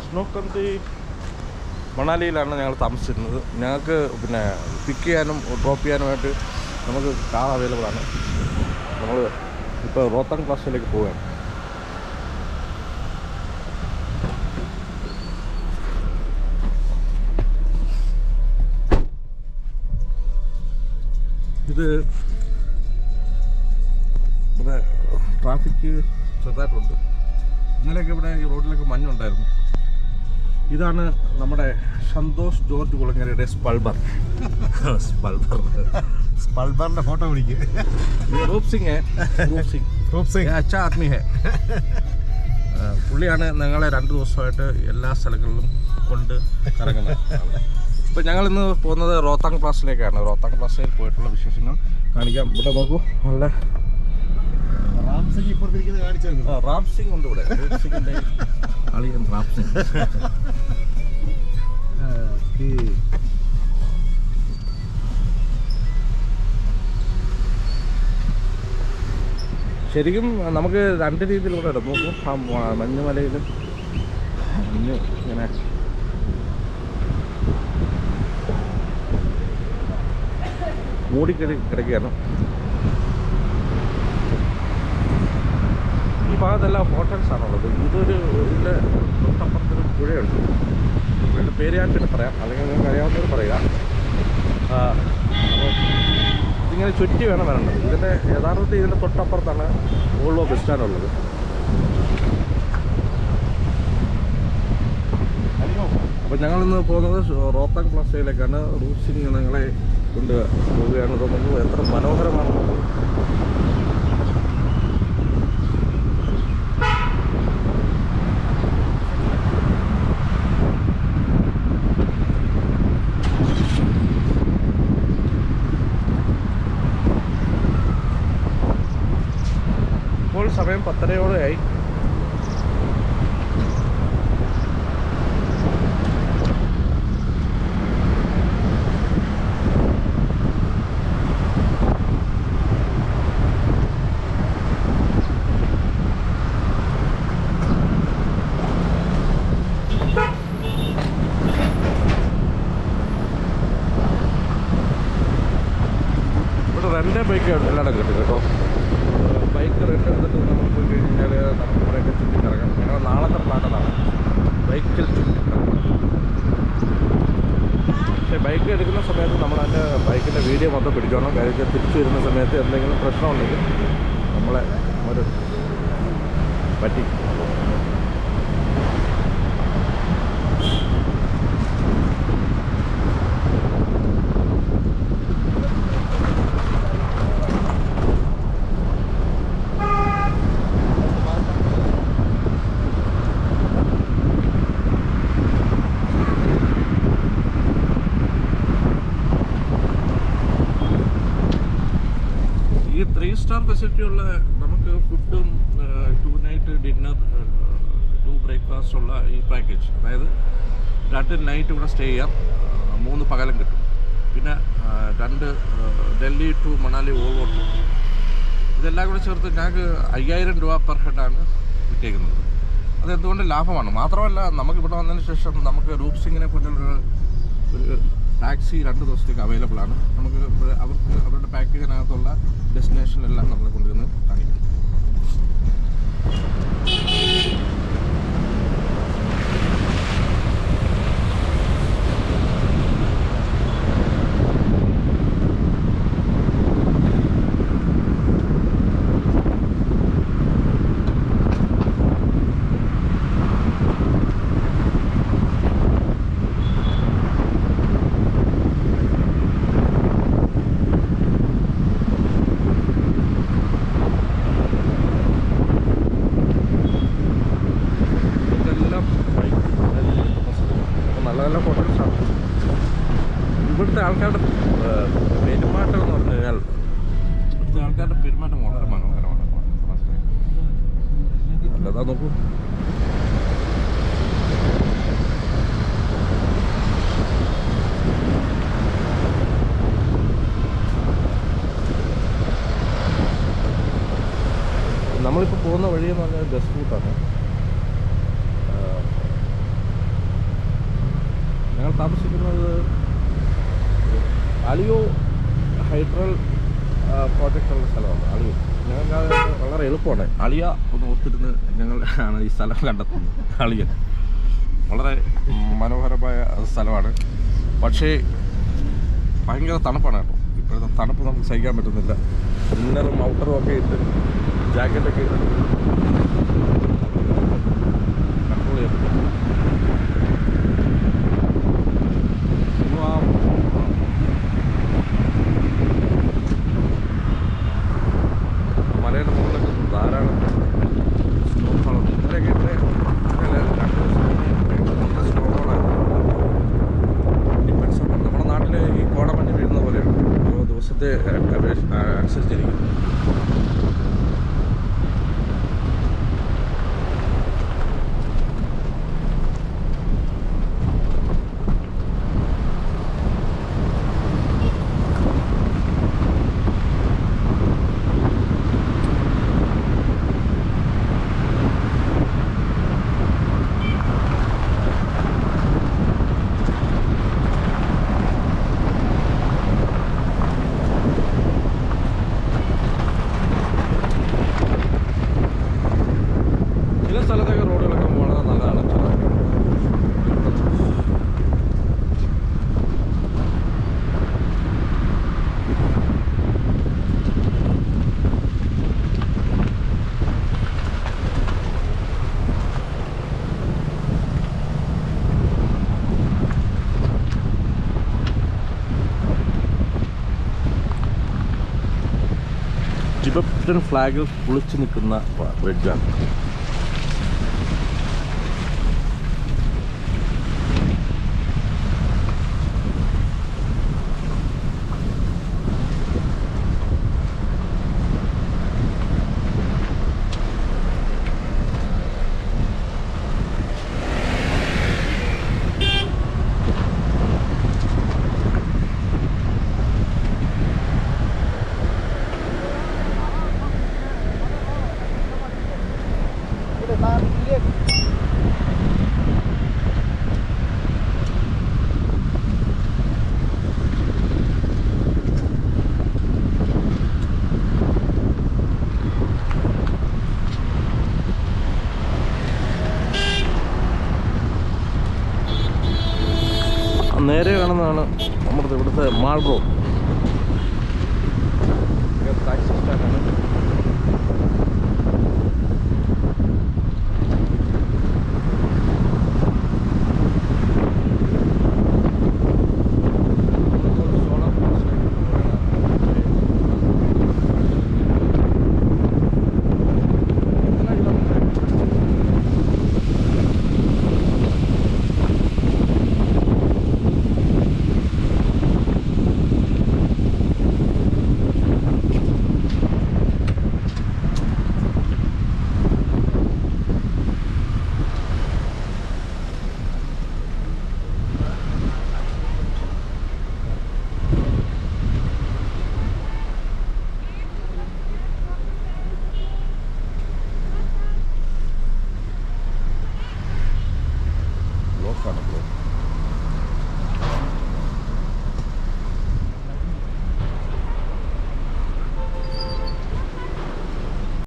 Snow country മണാലിയിലാണ് ഞങ്ങൾ താമസിച്ചിരുന്നത്. ഞങ്ങൾക്ക് പിന്നെ പിക്ക് ചെയ്യാനും ഡ്രോപ്പ് ചെയ്യാനുമായിട്ട് നമുക്ക് കാർ അവൈലബിൾ ആണ്. നമ്മൾ ഇപ്പോൾ റോത്തങ് പാസിലേക്ക് പോവുകയാണ്. ഇത് ഇവിടെ ട്രാഫിക് ചെറുതായിട്ടുണ്ട്. ഇന്നലെയൊക്കെ ഇവിടെ ഈ റോഡിലൊക്കെ മഞ്ഞുണ്ടായിരുന്നു. ഇതാണ് നമ്മുടെ സന്തോഷ് ജോർജ് കുളങ്ങരയുടെ സ്പൾബർ. സ്പൾബറിന്റെ ഫോട്ടോ പിടിക്കുക. റൂപ് സിംഗ് അച്ഛാ ആദ്മി ഹെ. പുള്ളിയാണ് ഞങ്ങളെ 2 ദിവസമായിട്ട് എല്ലാ സ്ഥലങ്ങളിലും കൊണ്ട് കറങ്ങുന്നത്. ഇപ്പം ഞങ്ങളിന്ന് പോകുന്നത് റോത്തങ് പ്ലാസിലേക്കാണ്. റോത്തങ് പ്ലാസിൽ പോയിട്ടുള്ള വിശേഷങ്ങൾ കാണിക്കാം. ഇവിടെ നോക്കൂ, നല്ല റാം സിംഗ് ഉണ്ട് ഇവിടെ. റൂപ് സിംഗിന്റെ അളിയൻ റാം സിംഗ്. ശരിക്കും നമുക്ക് 2 രീതിയിലൂടെ ഇടാം. നോക്കൂ, ആ മഞ്ഞുമലയിൽ മഞ്ഞ് ഇങ്ങനെ മൂടിക്കിടക്കുകയാണ്. ഈ ഭാഗത്തെല്ലാം ഹോട്ടൽസാണുള്ളത്. ഇതിൻ്റെ തൊട്ടപ്പുറത്തൊരു പുഴയുണ്ട്. പുഴയുടെ പേര് ഞാൻ പിന്നെ പറയാം, അല്ലെങ്കിൽ നിങ്ങൾക്ക് അറിയാവുന്നവർ പറയുക. അപ്പോൾ ഇതിങ്ങനെ ചുറ്റി വേണം വരേണ്ടത്. ഇതിൻ്റെ യഥാർത്ഥത്തിൽ ഇതിൻ്റെ തൊട്ടപ്പുറത്താണ് വോൾവോ ബസ് സ്റ്റാൻഡ് ഉള്ളത്. അപ്പോൾ ഞങ്ങളിന്ന് പോകുന്നത് റോത്തങ് പ്ലാസയിലേക്കാണ്. റൂപ് സിംഗ് ഞങ്ങളെ കൊണ്ട് പോവുകയാണ്. തോന്നുന്നു എത്ര മനോഹരമാണ്. ഇപ്പോൾ സമയം 10:30 ഇവിടെ റെൻ്റ് ബൈക്ക് എല്ലായിടം കിട്ടും കേട്ടോ. ബൈക്ക് റെൻ്റ് എടുത്തിട്ട് നമ്മൾ പോയി കഴിഞ്ഞാൽ നമുക്ക് ഇവിടെയൊക്കെ ചുറ്റിക്കറങ്ങാം. ഞങ്ങൾ നാളത്തെ പ്ലാനതാണ് ബൈക്കിൽ ചുറ്റിക്കറങ്ങാം. പക്ഷേ ബൈക്ക് എടുക്കുന്ന സമയത്ത് നമ്മളതിൻ്റെ ബൈക്കിൻ്റെ വീഡിയോ മൊത്തം പിടിക്കണം. കാര്യം തിരിച്ചു വരുന്ന സമയത്ത് എന്തെങ്കിലും പ്രശ്നമുണ്ടെങ്കിൽ നമ്മളെ ഒരു പറ്റി. ഈ 3 സ്റ്റാർ ഫെസിലിറ്റിയുള്ള നമുക്ക് ഫുഡും 2 നൈറ്റ് ഡിന്നർ 2 ബ്രേക്ക്ഫാസ്റ്റ് ഉള്ള ഈ പാക്കേജ്, അതായത് 2 നൈറ്റ് ഇവിടെ സ്റ്റേ ചെയ്യാം, 3 പകലും കിട്ടും. പിന്നെ 2 Delhi to Manali Volvo trip. ഇതെല്ലാം കൂടെ ചേർത്ത് ഞങ്ങൾക്ക് 5000 രൂപ പെർ ഹെഡാണ് കിട്ടിയേക്കുന്നത്. അതെന്തുകൊണ്ട് ലാഭമാണ്. മാത്രമല്ല നമുക്കിവിടെ വന്നതിന് ശേഷം നമുക്ക് റൂപ് സിംഗിനെ പോലുള്ളൊരു ടാക്സി 2 ദിവസത്തേക്ക് അവൈലബിൾ ആണ്. നമുക്ക് അവർക്ക് അവരുടെ പാക്കേജിനകത്തുള്ള ഡെസ്റ്റിനേഷനിലെല്ലാം നമ്മളെ കൊണ്ടുവന്ന് കാണിക്കും. നല്ല ഹോട്ടൽസാണ്. ഇവിടുത്തെ ആൾക്കാരുടെ പെരുമാറ്റം എന്ന് പറഞ്ഞു കഴിഞ്ഞാൽ ഇവിടുത്തെ ആൾക്കാരുടെ പെരുമാറ്റം വളരെ മനോഹരമാണ്. അല്ലതാ നോക്കൂ, നമ്മളിപ്പോൾ പോകുന്ന വഴിയെന്ന് പറഞ്ഞാൽ ബസ് റൂട്ടാണ്. ഞങ്ങൾ താമസിക്കുന്നത് അലിയോ ഹൈഡ്രൽ പ്രോജക്റ്റുള്ള സ്ഥലമാണ് അലിയോ. ഞങ്ങൾക്ക് അത് വളരെ എളുപ്പമാണ്. അലിയ ഒന്ന് ഓർത്തിരുന്ന് ഞങ്ങൾ ആണ് ഈ സ്ഥലം കണ്ടെത്തുന്നത്. അലിയ വളരെ മനോഹരമായ സ്ഥലമാണ്. പക്ഷേ ഭയങ്കര തണുപ്പാണ് കേട്ടോ. ഇപ്പോഴത്തെ തണുപ്പ് നമുക്ക് സഹിക്കാൻ പറ്റുന്നില്ല. ഇന്നറും ഔട്ടറും ഒക്കെ ഇട്ട് ജാക്കറ്റൊക്കെ ഇട്ട് കൺട്രോൾ ചെയ്യാൻ പറ്റും. മലയുടെ മുകളിലൊക്കെ ധാരാളം സ്നോഫോളുണ്ട്. ഇന്നലെയൊക്കെ ഇവിടെ 2 ദിവസം സ്നോഫോളായിരുന്നു. ഡിപ്പെൻസ് ആണ്. നമ്മുടെ നാട്ടിൽ ഈ കോടമഞ്ഞ് വീഴുന്ന പോലെയാണ്. ഓരോ ദിവസത്തെ അനുസരിച്ചിരിക്കും. ചില സ്ഥലത്തൊക്കെ റോഡുകളൊക്കെ വളരെ നല്ലതാണ്. ടിബറ്റൻ ഫ്ലാഗ് കുളിച്ച് നിൽക്കുന്ന ബ്രിഡ്ജാണ്. നേരെ കാണുന്നതാണ് നമ്മുടെ ഇവിടുത്തെ മാൾ റോഡ്. ടാക്സി സ്റ്റാൻഡാണ്.